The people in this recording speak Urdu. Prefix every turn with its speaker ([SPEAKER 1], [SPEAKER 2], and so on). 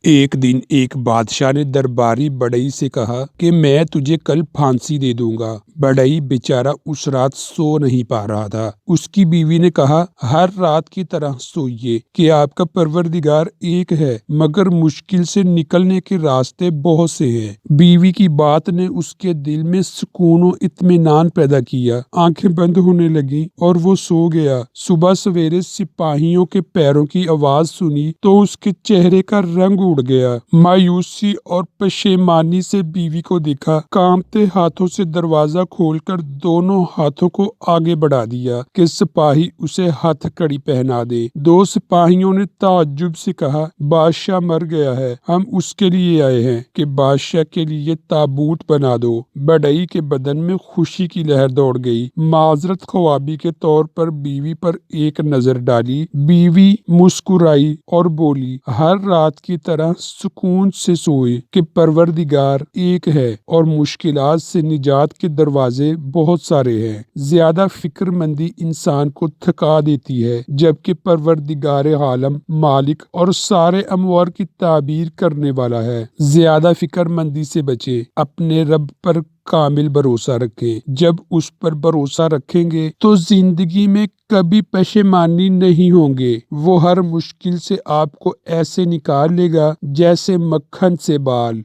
[SPEAKER 1] ایک دن ایک بادشاہ نے درباری بڑئی سے کہا کہ میں تجھے کل پھانسی دے دوں گا۔ بڑئی بیچارہ اس رات سو نہیں پا رہا تھا۔ اس کی بیوی نے کہا، ہر رات کی طرح سوئیے کہ آپ کا پروردگار ایک ہے، مگر مشکل سے نکلنے کے راستے بہت سے ہیں۔ بیوی کی بات نے اس کے دل میں سکون و اطمینان پیدا کیا۔ آنکھیں بند ہونے لگیں اور وہ سو گیا۔ صبح سویرے سپاہیوں کے پیروں کی آواز سنی تو اس کے چہرے کا رنگ اڑ گیا۔ مایوسی اور پشیمانی سے بیوی کو دیکھا، کانپتے ہاتھوں سے دروازہ کھول کر دونوں ہاتھوں کو آگے بڑھا دیا کہ سپاہی اسے ہتھ کڑی پہنا دے۔ دو سپاہیوں نے تعجب سے کہا، بادشاہ مر گیا ہے، ہم اس کے لیے آئے ہیں کہ بادشاہ کے لیے تابوت بنا دو۔ بڑئی کے بدن میں خوشی کی لہر دوڑ گئی۔ معذرت خواہی کے طور پر بیوی پر ایک نظر ڈالی۔ بیوی مسکرائی اور بولی، ہر رات کی طرح سکون سے سوئے کہ پروردگار ایک ہے اور مشکلات سے نجات کے دروازے بہت سارے ہیں۔ زیادہ فکر مندی انسان کو تھکا دیتی ہے، جبکہ پروردگار عالم مالک اور سارے امور کی تعبیر کرنے والا ہے۔ زیادہ فکر مندی سے بچیں، اپنے رب پر کامل بھروسہ رکھیں۔ جب اس پر بھروسہ رکھیں گے تو زندگی میں کبھی پشیمانی نہیں ہوں گے۔ وہ ہر مشکل سے آپ کو ایسے نکال لے گا جیسے مکھن سے بال۔